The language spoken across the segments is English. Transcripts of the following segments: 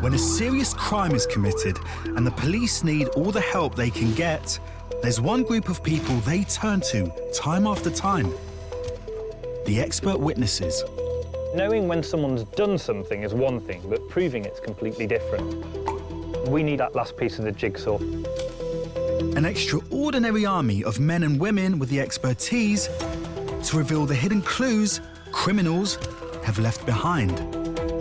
When a serious crime is committed and the police need all the help they can get, there's one group of people they turn to time after time: the expert witnesses. Knowing when someone's done something is one thing, but proving it's completely different. We need that last piece of the jigsaw. An extraordinary army of men and women with the expertise to reveal the hidden clues criminals have left behind.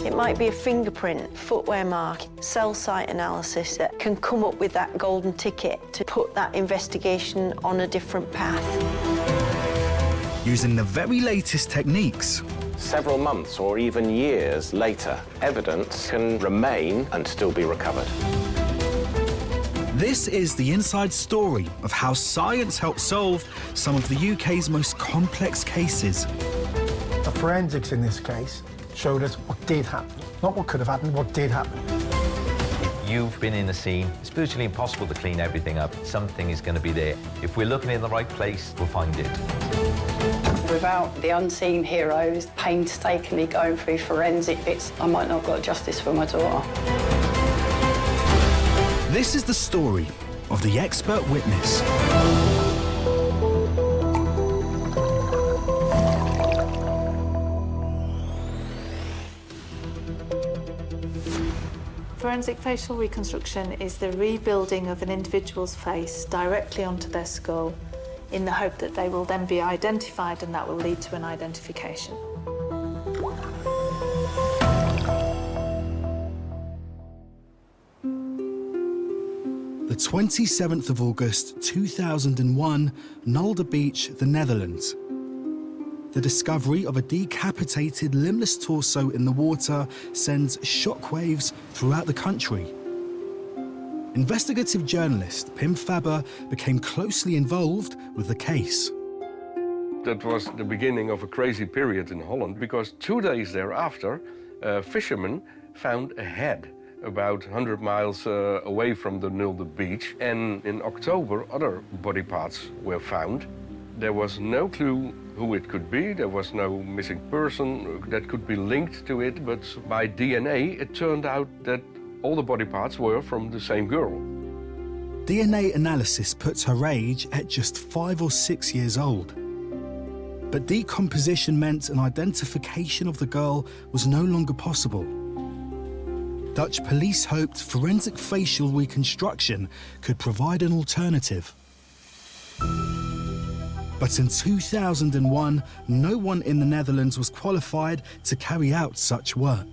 It might be a fingerprint, footwear mark, cell site analysis that can come up with that golden ticket to put that investigation on a different path. Using the very latest techniques. Several months or even years later, evidence can remain and still be recovered. This is the inside story of how science helped solve some of the UK's most complex cases. The forensics in this case showed us what did happen. Not what could have happened, what did happen. You've been in the scene. It's virtually impossible to clean everything up. Something is going to be there. If we're looking in the right place, we'll find it. Without the unseen heroes painstakingly going through forensic bits, I might not have got justice for my daughter. This is the story of the expert witness. Forensic facial reconstruction is the rebuilding of an individual's face directly onto their skull in the hope that they will then be identified and that will lead to an identification. The 27th of August 2001, Nolde Beach, the Netherlands. The discovery of a decapitated, limbless torso in the water sends shockwaves throughout the country. Investigative journalist Pim Fabber became closely involved with the case. That was the beginning of a crazy period in Holland, because 2 days thereafter, fishermen found a head about 100 miles away from the Nolde Beach. And in October, other body parts were found. There was no clue who it could be. There was no missing person that could be linked to it, but by DNA, it turned out that all the body parts were from the same girl. DNA analysis puts her age at just 5 or 6 years old. But decomposition meant an identification of the girl was no longer possible. Dutch police hoped forensic facial reconstruction could provide an alternative. But in 2001, no one in the Netherlands was qualified to carry out such work.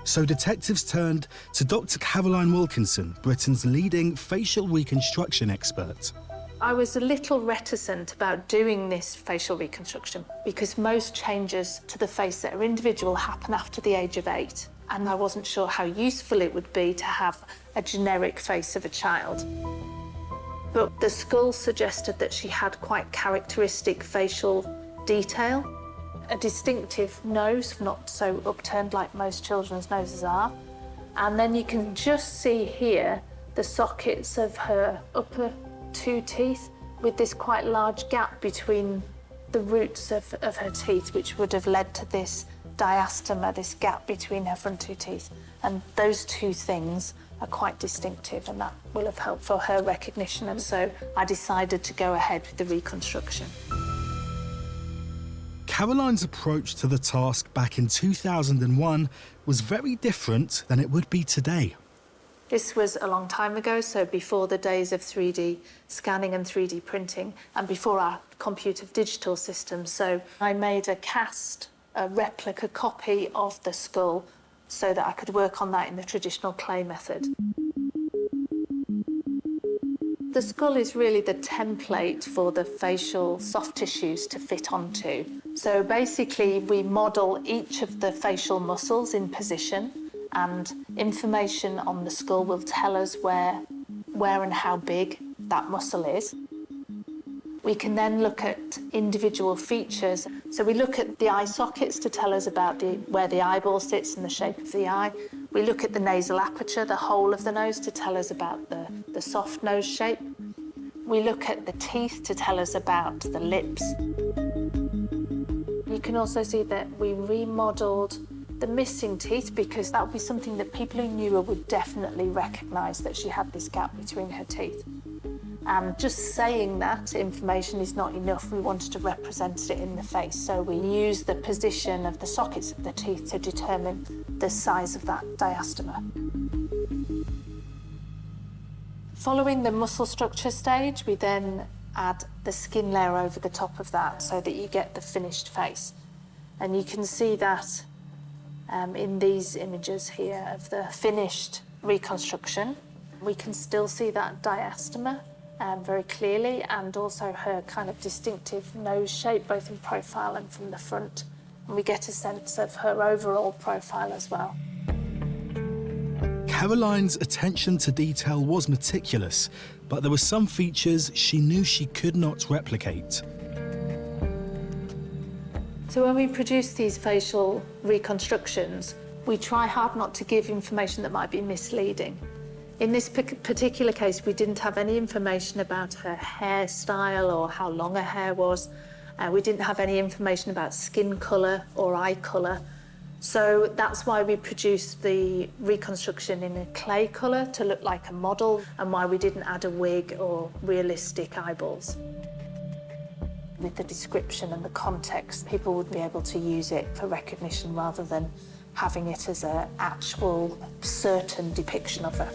So detectives turned to Dr. Caroline Wilkinson, Britain's leading facial reconstruction expert. I was a little reticent about doing this facial reconstruction because most changes to the face that are individual happen after the age of 8. And I wasn't sure how useful it would be to have a generic face of a child. But the skull suggested that she had quite characteristic facial detail, a distinctive nose, not so upturned like most children's noses are. And then you can just see here the sockets of her upper 2 teeth with this quite large gap between the roots of her teeth, which would have led to this diastema, this gap between her front 2 teeth. And those 2 things are quite distinctive, and that will have helped for her recognition. And so I decided to go ahead with the reconstruction. Caroline's approach to the task back in 2001 was very different than it would be today. This was a long time ago, so before the days of 3D scanning and 3D printing, and before our computer digital systems. So I made a cast, a replica copy of the skull so that I could work on that in the traditional clay method. The skull is really the template for the facial soft tissues to fit onto. So basically, we model each of the facial muscles in position, and information on the skull will tell us where and how big that muscle is. We can then look at individual features. So we look at the eye sockets to tell us about where the eyeball sits and the shape of the eye. We look at the nasal aperture, the whole of the nose, to tell us about the soft nose shape. We look at the teeth to tell us about the lips. You can also see that we remodeled the missing teeth, because that would be something that people who knew her would definitely recognise, that she had this gap between her teeth. And just saying that information is not enough. We wanted to represent it in the face, so we used the position of the sockets of the teeth to determine the size of that diastema. Following the muscle structure stage, we then add the skin layer over the top of that so that you get the finished face. And you can see that in these images here of the finished reconstruction. We can still see that diastema very clearly, and also her kind of distinctive nose shape, both in profile and from the front. And we get a sense of her overall profile as well. Caroline's attention to detail was meticulous, but there were some features she knew she could not replicate. So when we produce these facial reconstructions, we try hard not to give information that might be misleading. In this particular case, we didn't have any information about her hairstyle or how long her hair was. We didn't have any information about skin colour or eye colour. So that's why we produced the reconstruction in a clay colour to look like a model, and why we didn't add a wig or realistic eyeballs. With the description and the context, people would be able to use it for recognition rather than having it as an actual, certain depiction of her.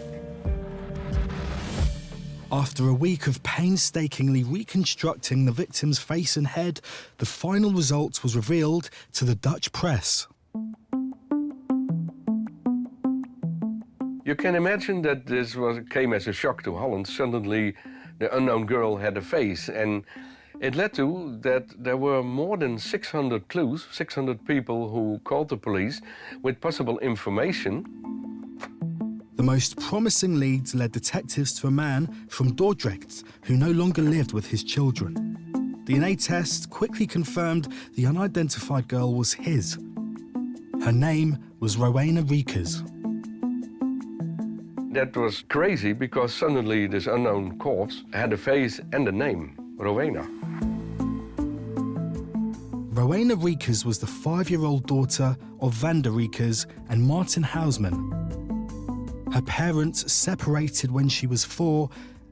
After a week of painstakingly reconstructing the victim's face and head, the final result was revealed to the Dutch press. You can imagine that this came as a shock to Holland. Suddenly, the unknown girl had a face, and it led to that there were more than 600 clues, 600 people who called the police with possible information. The most promising leads led detectives to a man from Dordrecht who no longer lived with his children. DNA tests quickly confirmed the unidentified girl was his. Her name was Rowena Riekers. That was crazy because suddenly this unknown corpse had a face and a name, Rowena. Rowena Riekers was the 5-year-old daughter of Vanda Riekers and Martin Hausman. Her parents separated when she was 4,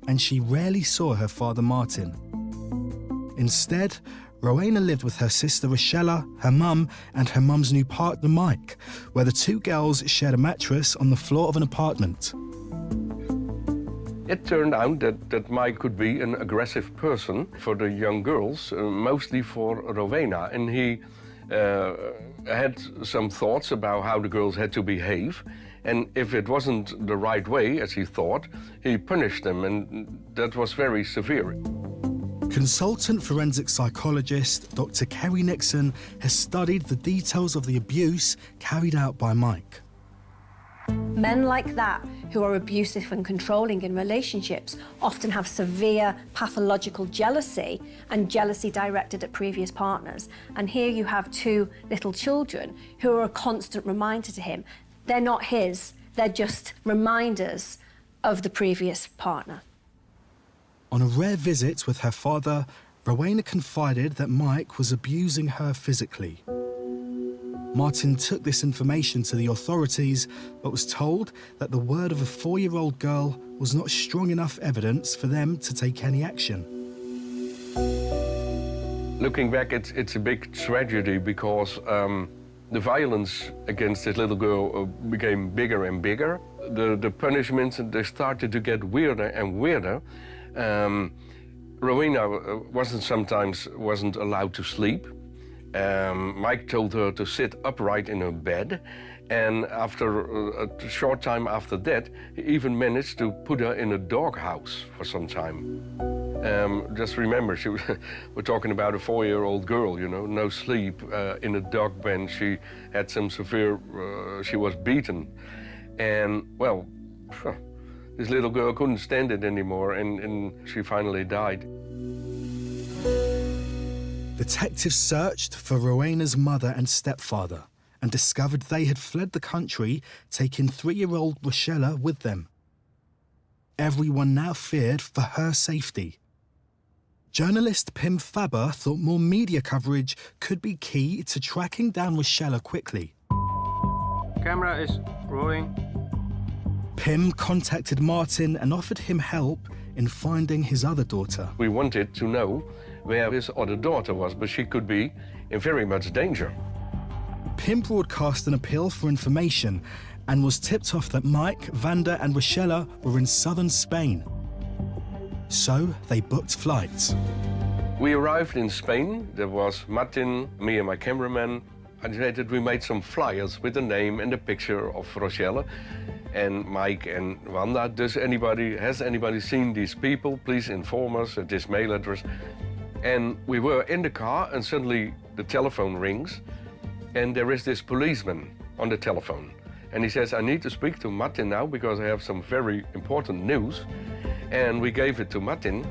and she rarely saw her father Martin. Instead, Rowena lived with her sister Rochella, her mum, and her mum's new partner Mike, where the two girls shared a mattress on the floor of an apartment. It turned out that Mike could be an aggressive person for the young girls, mostly for Rowena, and he had some thoughts about how the girls had to behave. And if it wasn't the right way, as he thought, he punished them, and that was very severe. Consultant forensic psychologist Dr. Kerry Nixon has studied the details of the abuse carried out by Mike. Men like that, who are abusive and controlling in relationships, often have severe pathological jealousy, and jealousy directed at previous partners. And here you have 2 little children who are a constant reminder to him. They're not his, they're just reminders of the previous partner. On a rare visit with her father, Rowena confided that Mike was abusing her physically. Martin took this information to the authorities, but was told that the word of a 4-year-old girl was not strong enough evidence for them to take any action. Looking back, it's a big tragedy because the violence against this little girl became bigger and bigger. The punishments, they started to get weirder and weirder. Rowena sometimes wasn't allowed to sleep. Mike told her to sit upright in her bed, and after a short time after that, he even managed to put her in a doghouse for some time. Just remember, we're talking about a 4-year-old girl, you know, no sleep, in a dog bench. She had some severe, she was beaten. And, well, this little girl couldn't stand it anymore, and she finally died. Detectives searched for Rowena's mother and stepfather and discovered they had fled the country, taking 3-year-old Rochella with them. Everyone now feared for her safety. Journalist Pim Faber thought more media coverage could be key to tracking down Rochella quickly. Camera is rolling. Pim contacted Martin and offered him help in finding his other daughter. We wanted to know where his other daughter was, but she could be in very much danger. Pim broadcast an appeal for information and was tipped off that Mike, Vanda and Rochella were in southern Spain. So they booked flights. We arrived in Spain. There was Martin, me and my cameraman. I decided we made some flyers with the name and the picture of Rochella. And Mike and Wanda, has anybody seen these people? Please inform us at this mail address. And we were in the car and suddenly the telephone rings and there is this policeman on the telephone. And he says, I need to speak to Martin now because I have some very important news. And we gave it to Martin.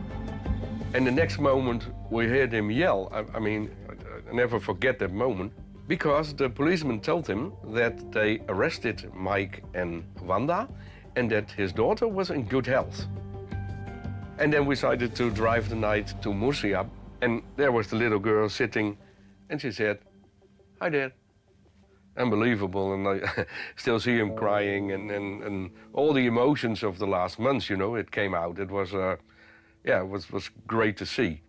And the next moment we heard him yell. I mean, I never forget that moment. Because the policeman told him that they arrested Mike and Wanda and that his daughter was in good health. And then we decided to drive the night to Murcia. And there was the little girl sitting and she said, hi, Dad. Unbelievable, and I still see him crying and all the emotions of the last months, you know, it came out. It was, yeah, it was great to see.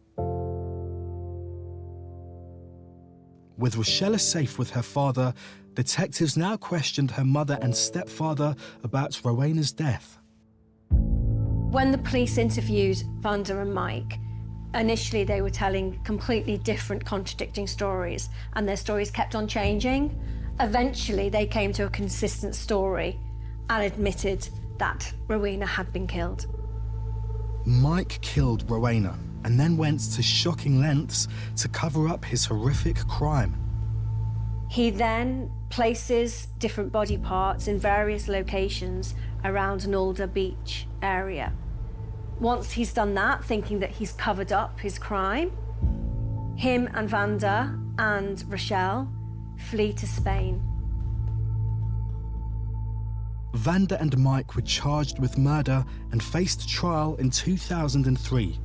With Rochella safe with her father, detectives now questioned her mother and stepfather about Rowena's death. When the police interviewed Vanda and Mike, initially they were telling completely different, contradicting stories, and their stories kept on changing. Eventually, they came to a consistent story and admitted that Rowena had been killed. Mike killed Rowena and then went to shocking lengths to cover up his horrific crime. He then places different body parts in various locations around an Alder Beach area. Once he's done that, thinking that he's covered up his crime, him and Vanda and Rochelle flee to Spain. Vanda and Mike were charged with murder and faced trial in 2003.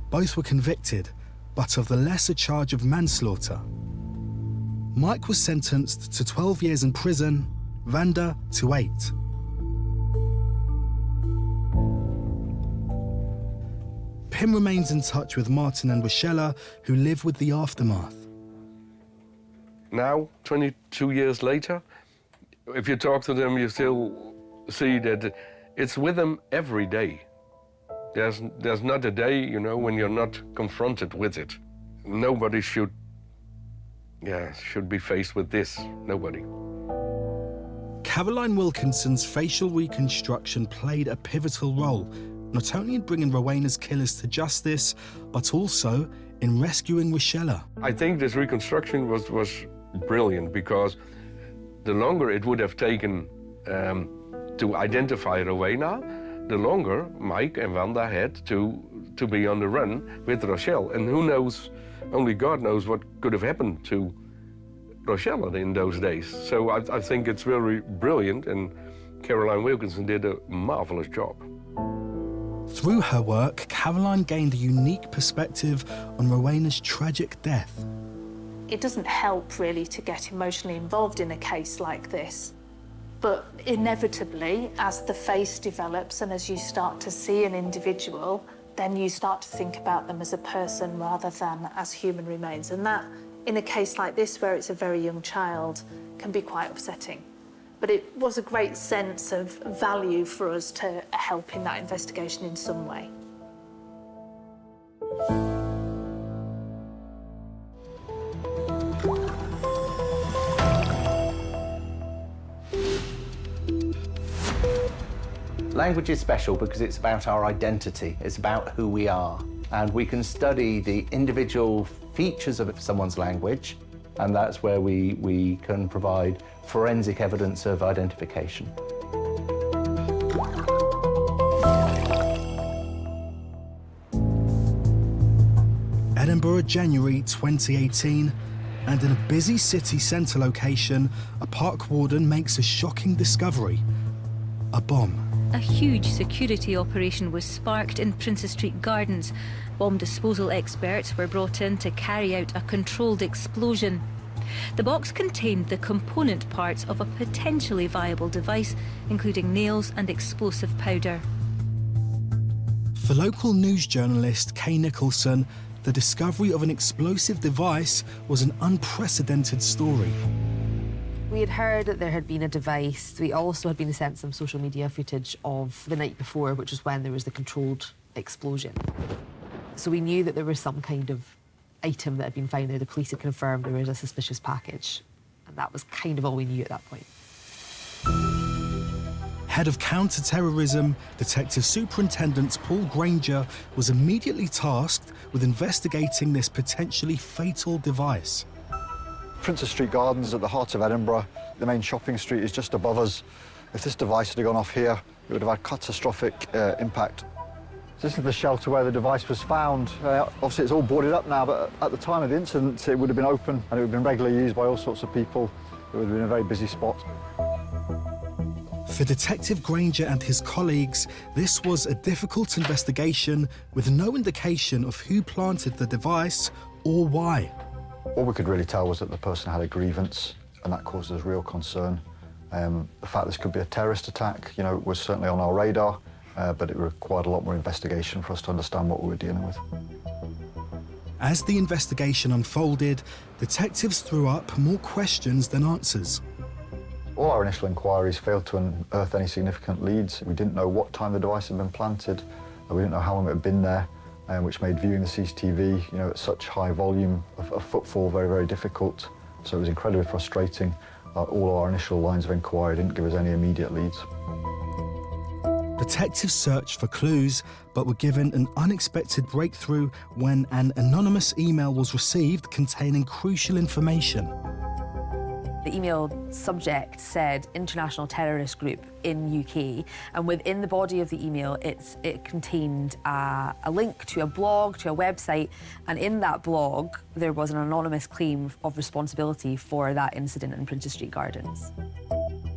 Both were convicted, but of the lesser charge of manslaughter. Mike was sentenced to 12 years in prison, Vanda to 8. Pim remains in touch with Martin and Rochella, who live with the aftermath. Now, 22 years later, if you talk to them, you still see that it's with them every day. There's not a day, you know, when you're not confronted with it. Nobody should be faced with this. Nobody. Caroline Wilkinson's facial reconstruction played a pivotal role, not only in bringing Rowena's killers to justice, but also in rescuing Rochella. I think this reconstruction was brilliant because the longer it would have taken to identify Rowena, the longer Mike and Wanda had to be on the run with Rochelle. And who knows, only God knows what could have happened to Rochelle in those days. So I think it's very brilliant, and Caroline Wilkinson did a marvelous job. Through her work, Caroline gained a unique perspective on Rowena's tragic death. It doesn't help really to get emotionally involved in a case like this. But inevitably, as the face develops and as you start to see an individual, then you start to think about them as a person rather than as human remains. And that, in a case like this, where it's a very young child, can be quite upsetting. But it was a great sense of value for us to help in that investigation in some way. Language is special because it's about our identity. It's about who we are. And we can study the individual features of someone's language, and that's where we can provide forensic evidence of identification. Edinburgh, January 2018, and in a busy city centre location, a park warden makes a shocking discovery: a bomb. A huge security operation was sparked in Princes Street Gardens. Bomb disposal experts were brought in to carry out a controlled explosion. The box contained the component parts of a potentially viable device, including nails and explosive powder. For local news journalist Kay Nicholson, the discovery of an explosive device was an unprecedented story. We had heard that there had been a device. We also had been sent some social media footage of the night before, which was when there was the controlled explosion. So we knew that there was some kind of item that had been found there. The police had confirmed there was a suspicious package. And that was kind of all we knew at that point. Head of counter-terrorism, Detective Superintendent Paul Granger was immediately tasked with investigating this potentially fatal device. Princess Street Gardens at the heart of Edinburgh. The main shopping street is just above us. If this device had gone off here, it would have had catastrophic impact. This is the shelter where the device was found. Obviously, it's all boarded up now, but at the time of the incident, it would have been open and it would have been regularly used by all sorts of people. It would have been a very busy spot. For Detective Granger and his colleagues, this was a difficult investigation with no indication of who planted the device or why. All we could really tell was that the person had a grievance, and that caused us real concern. The fact this could be a terrorist attack, was certainly on our radar, but it required a lot more investigation for us to understand what we were dealing with. As the investigation unfolded, detectives threw up more questions than answers. All our initial inquiries failed to unearth any significant leads. We didn't know what time the device had been planted. We didn't know how long it had been there, which made viewing the CCTV, at such high volume of footfall very, very difficult. So it was incredibly frustrating. All our initial lines of inquiry didn't give us any immediate leads. Detectives searched for clues, but were given an unexpected breakthrough when an anonymous email was received containing crucial information. The email subject said International Terrorist Group in UK, and within the body of the email it contained a link to a blog, to a website, and in that blog there was an anonymous claim of responsibility for that incident in Princess Street Gardens.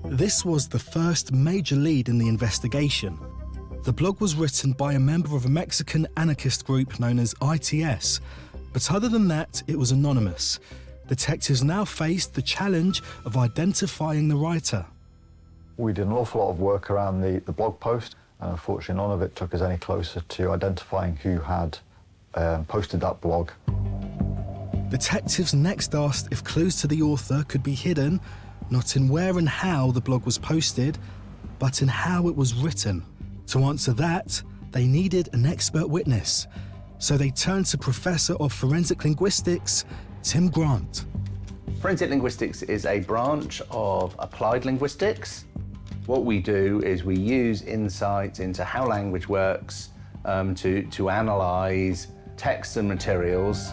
This was the first major lead in the investigation. The blog was written by a member of a Mexican anarchist group known as ITS, but other than that, it was anonymous. Detectives now faced the challenge of identifying the writer. We did an awful lot of work around the blog post, and unfortunately none of it took us any closer to identifying who had posted that blog. Detectives next asked if clues to the author could be hidden, not in where and how the blog was posted, but in how it was written. To answer that, they needed an expert witness. So they turned to Professor of Forensic Linguistics, Tim Grant. Forensic linguistics is a branch of applied linguistics. What we do is we use insights into how language works to analyse texts and materials.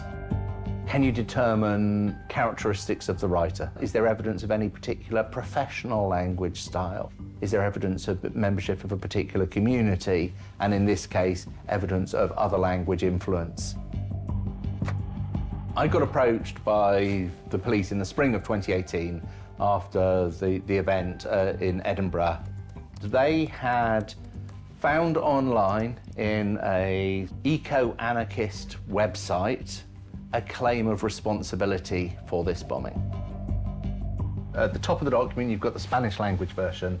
Can you determine characteristics of the writer? Is there evidence of any particular professional language style? Is there evidence of membership of a particular community? And in this case, evidence of other language influence. I got approached by the police in the spring of 2018 after the event in Edinburgh. They had found online in a eco-anarchist website a claim of responsibility for this bombing. At the top of the document, you've got the Spanish language version,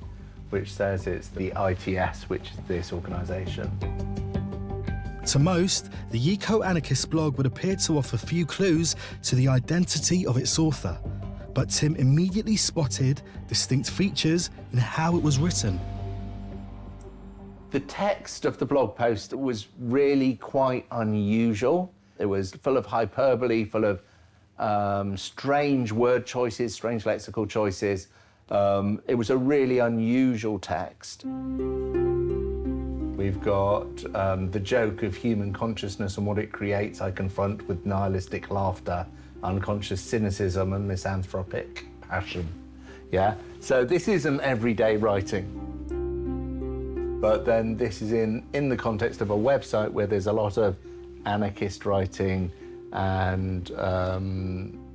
which says it's the ITS, which is this organisation. To most, the eco-anarchist blog would appear to offer few clues to the identity of its author, but Tim immediately spotted distinct features in how it was written. The text of the blog post was really quite unusual. It was full of hyperbole, full of strange word choices, strange lexical choices. It was a really unusual text. We've got the joke of human consciousness and what it creates I confront with nihilistic laughter, unconscious cynicism and misanthropic passion. Yeah? So this isn't everyday writing. But then this is in the context of a website where there's a lot of anarchist writing and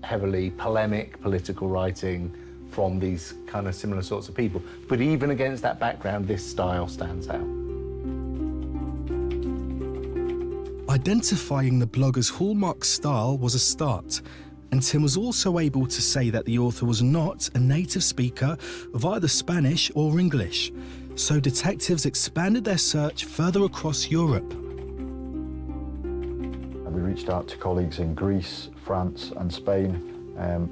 heavily polemic political writing from these kind of similar sorts of people. But even against that background, this style stands out. Identifying the blogger's hallmark style was a start, And Tim was also able to say that the author was not a native speaker of either Spanish or English, so detectives expanded their search further across Europe. We reached out to colleagues in Greece, France and Spain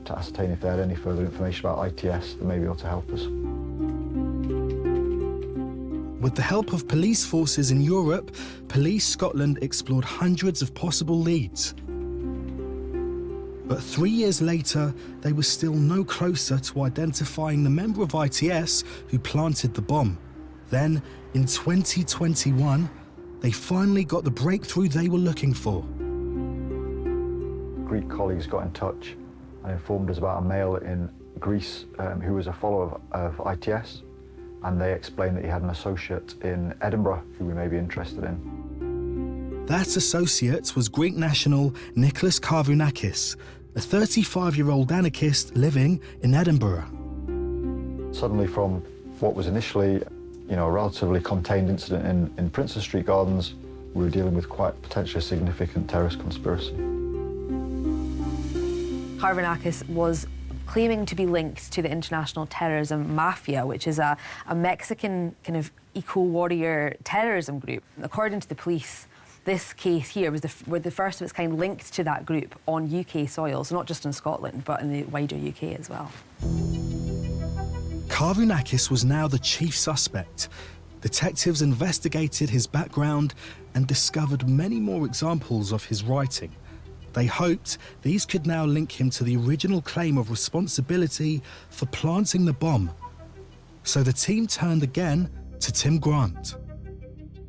to ascertain if they had any further information about ITS that may be able to help us. With the help of police forces in Europe, Police Scotland explored hundreds of possible leads. But 3 years later, they were still no closer to identifying the member of ITS who planted the bomb. Then, in 2021, they finally got the breakthrough they were looking for. Greek colleagues got in touch and informed us about a male in Greece who was a follower of ITS, and they explained that he had an associate in Edinburgh who we may be interested in. That associate was Greek national Nicholas Kavrounakis, a 35-year-old anarchist living in Edinburgh. Suddenly, from what was initially, a relatively contained incident in Princess Street Gardens, we were dealing with quite potentially significant terrorist conspiracy. Kavrounakis was claiming to be linked to the international terrorism mafia, which is a Mexican kind of eco-warrior terrorism group. According to the police, this case here was the first of its kind linked to that group on UK soil, so not just in Scotland, but in the wider UK as well. Kavrounakis was now the chief suspect. Detectives investigated his background and discovered many more examples of his writing. They hoped these could now link him to the original claim of responsibility for planting the bomb. So the team turned again to Tim Grant.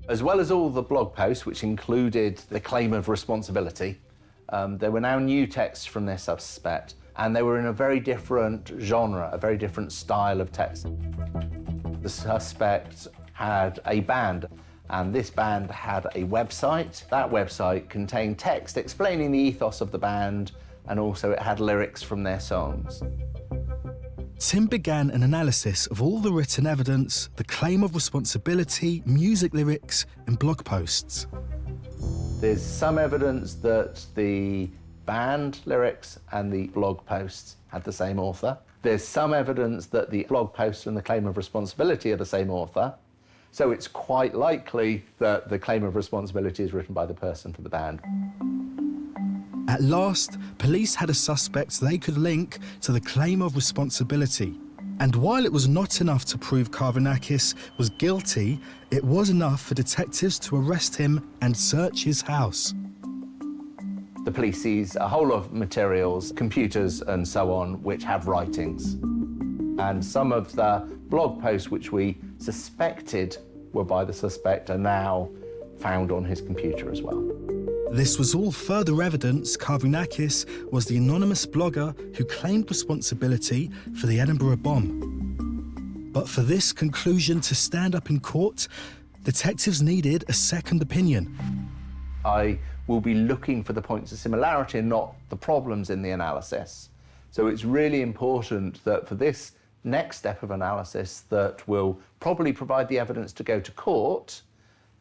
As well as all the blog posts, which included the claim of responsibility, there were now new texts from this suspect, and they were in a very different genre, a very different style of text. The suspect had a band, and this band had a website. That website contained text explaining the ethos of the band, and also it had lyrics from their songs. Tim began an analysis of all the written evidence, the claim of responsibility, music lyrics, and blog posts. There's some evidence that the band lyrics and the blog posts had the same author. There's some evidence that the blog posts and the claim of responsibility are the same author. So it's quite likely that the claim of responsibility is written by the person for the band. At last, police had a suspect they could link to the claim of responsibility. And while it was not enough to prove Kavrounakis was guilty, it was enough for detectives to arrest him and search his house. The police seize a whole lot of materials, computers and so on, which have writings. And some of the blog posts which we suspected were by the suspect are now found on his computer as well. This was all further evidence Kavrounakis was the anonymous blogger who claimed responsibility for the Edinburgh bomb. But for this conclusion to stand up in court, detectives needed a second opinion. I will be looking for the points of similarity and not the problems in the analysis. So it's really important that for this next step of analysis that will probably provide the evidence to go to court,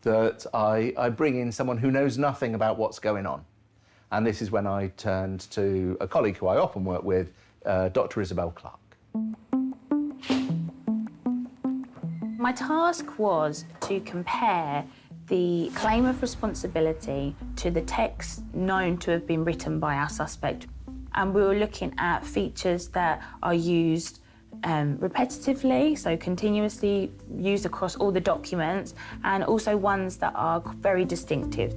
that I bring in someone who knows nothing about what's going on. And this is when I turned to a colleague who I often work with, Dr. Isabel Clark. My task was to compare the claim of responsibility to the text known to have been written by our suspect. And we were looking at features that are used repetitively, so continuously used across all the documents, and also ones that are very distinctive.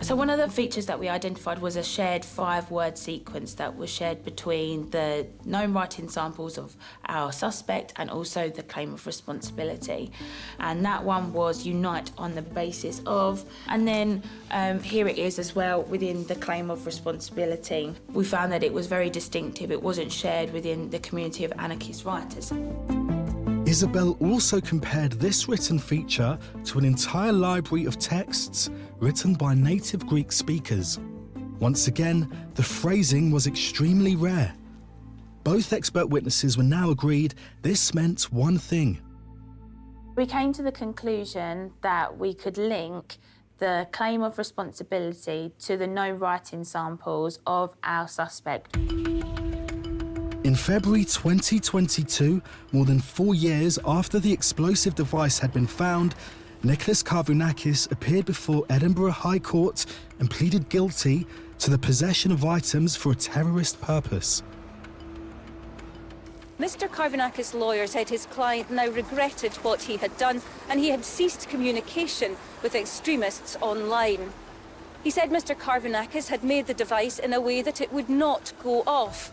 So one of the features that we identified was a shared 5-word sequence that was shared between the known writing samples of our suspect and also the claim of responsibility. And that one was unite on the basis of, and then here it is as well within the claim of responsibility. We found that it was very distinctive. It wasn't shared within the community of anarchist writers. Isabel also compared this written feature to an entire library of texts written by native Greek speakers. Once again, the phrasing was extremely rare. Both expert witnesses were now agreed this meant one thing. We came to the conclusion that we could link the claim of responsibility to the no writing samples of our suspect. In February 2022, more than 4 years after the explosive device had been found, Nicholas Karvounakis appeared before Edinburgh High Court and pleaded guilty to the possession of items for a terrorist purpose. Mr. Karvounakis' lawyer said his client now regretted what he had done and he had ceased communication with extremists online. He said Mr. Karvounakis had made the device in a way that it would not go off.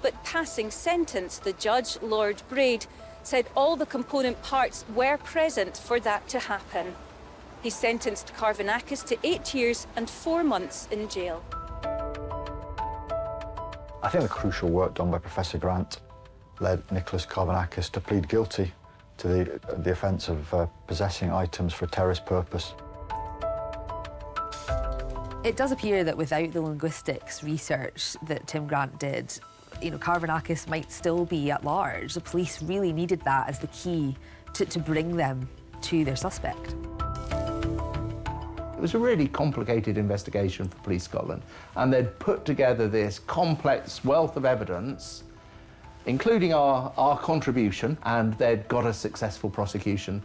But passing sentence, the judge, Lord Braid, said all the component parts were present for that to happen. He sentenced Karvounakis to 8 years and 4 months in jail. I think the crucial work done by Professor Grant led Nicholas Karvounakis to plead guilty to the offence of possessing items for a terrorist purpose. It does appear that without the linguistics research that Tim Grant did, Karvounakis might still be at large. The police really needed that as the key to bring them to their suspect. It was a really complicated investigation for Police Scotland, and they'd put together this complex wealth of evidence, including our contribution, and they'd got a successful prosecution.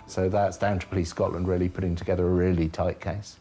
So that's down to Police Scotland really putting together a really tight case.